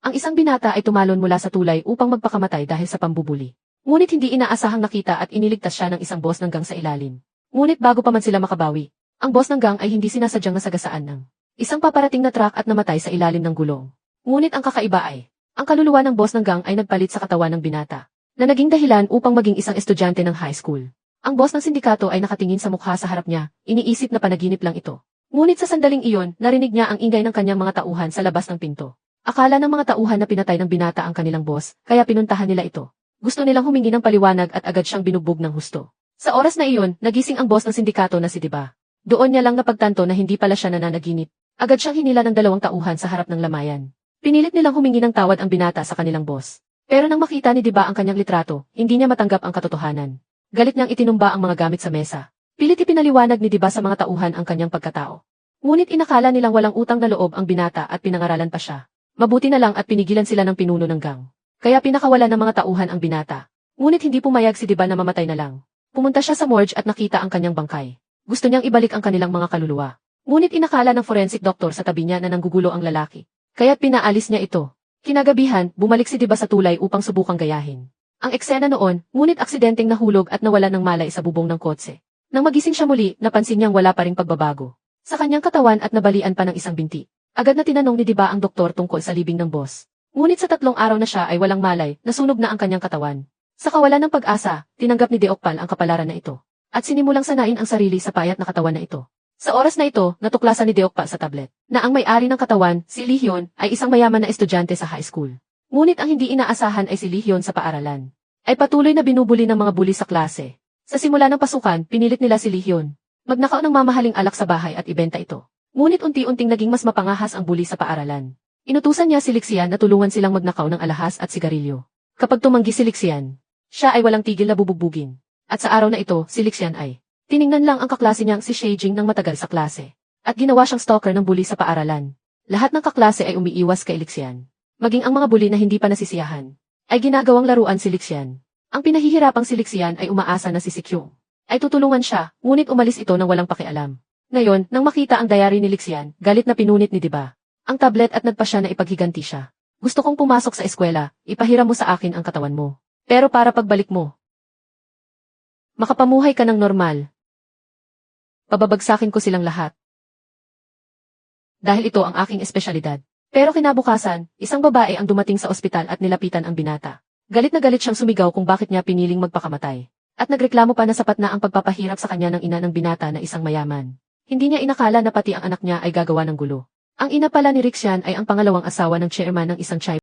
Ang isang binata ay tumalon mula sa tulay upang magpakamatay dahil sa pambubuli. Ngunit hindi inaasahang nakita at iniligtas siya ng isang boss ng gang sa ilalim. Ngunit bago pa man sila makabawi, ang boss ng gang ay hindi sinasadyang nasagasaan ng isang paparating na truck at namatay sa ilalim ng gulong. Ngunit ang kakaiba ay, ang kaluluwa ng boss ng gang ay nagpalit sa katawan ng binata, na naging dahilan upang maging isang estudyante ng high school. Ang boss ng sindikato ay nakatingin sa mukha sa harap niya, iniisip na panaginip lang ito. Ngunit sa sandaling iyon, narinig niya ang ingay ng kanyang mga tauhan sa labas ng pinto. Akala ng mga tauhan na pinatay ng binata ang kanilang boss, kaya pinuntahan nila ito. Gusto nilang humingi ng paliwanag at agad siyang binugbog ng husto. Sa oras na iyon, nagising ang boss ng sindikato na si Diba. Doon niya lang napagtanto na hindi pala siya nananaginip. Agad siyang hinila ng 2 tauhan sa harap ng lamayan. Pinilit nilang humingi ng tawad ang binata sa kanilang boss. Pero nang makita ni Diba ang kanyang litrato, hindi niya matanggap ang katotohanan. Galit niyang itinumba ang mga gamit sa mesa. Pilit ipinaliwanag ni Diba sa mga tauhan ang kanyang pagkatao. Ngunit inakala nilang walang utang na loob ang binata at pinangaralan pa siya. Mabuti na lang at pinigilan sila ng pinuno ng gang. Kaya pinakawala ng mga tauhan ang binata. Ngunit hindi pumayag si Diba na mamatay na lang. Pumunta siya sa morgue at nakita ang kanyang bangkay. Gusto niyang ibalik ang kanilang mga kaluluwa. Ngunit inakala ng forensic doctor sa tabi niya na nanggugulo ang lalaki. Kaya't pinaalis niya ito. Kinagabihan, bumalik si Diba sa tulay upang subukang gayahin ang eksena noon, ngunit aksidenteng nahulog at nawala ng malay sa bubong ng kotse. Nang magising siya muli, napansin niyang wala pa ring pagbabago sa kanyang katawan at nabalian pa ng isang binti. Agad na tinanong ni Diba ang doktor tungkol sa libing ng boss. Ngunit sa 3 araw na siya ay walang malay, nasunog na ang kanyang katawan. Sa kawalan ng pag-asa, tinanggap ni Deokpal ang kapalaran na ito. At sinimulang sanain ang sarili sa payat na katawan na ito. Sa oras na ito, natuklasan ni Deokpal sa tablet na ang may-ari ng katawan, si Lee Hyun, ay isang mayaman na estudyante sa high school. Ngunit ang hindi inaasahan ay si Lee Hyun sa paaralan ay patuloy na binubuli ng mga bully sa klase. Sa simula ng pasukan, pinilit nila si Lee Hyun magnakaw ng mamahaling alak sa bahay at ibenta ito. Ngunit unti-unting naging mas mapangahas ang bully sa paaralan. Inutusan niya si Lixian na tulungan silang magnakaw ng alahas at sigarilyo. Kapag tumanggi si Lixian, siya ay walang tigil na bubugbugin. At sa araw na ito, si Lixian ay tiningnan lang ang kaklase niyang si Shejing ng matagal sa klase. At ginawa siyang stalker ng bully sa paaralan. Lahat ng kaklase ay umiiwas kay Lixian. Maging ang mga bully na hindi pa nasisiyahan ay ginagawang laruan si Lixian. Ang pinahihirapang si Lixian ay umaasa na si Sikyong ay tutulungan siya, ngunit umalis ito nang walang pakialam. Ngayon, nang makita ang diary ni Lixian, galit na pinunit ni Diba ang tablet at nagpa siya na ipaghiganti siya. Gusto kong pumasok sa eskwela, ipahiram mo sa akin ang katawan mo. Pero para pagbalik mo, makapamuhay ka ng normal. Pababagsakin ko silang lahat. Dahil ito ang aking espesyalidad. Pero kinabukasan, isang babae ang dumating sa ospital at nilapitan ang binata. Galit na galit siyang sumigaw kung bakit niya piniling magpakamatay. At nagreklamo pa na sapat na ang pagpapahirap sa kanya ng ina ng binata na isang mayaman. Hindi niya inakala na pati ang anak niya ay gagawa ng gulo. Ang ina pala ni Rixian ay ang pangalawang asawa ng chairman ng isang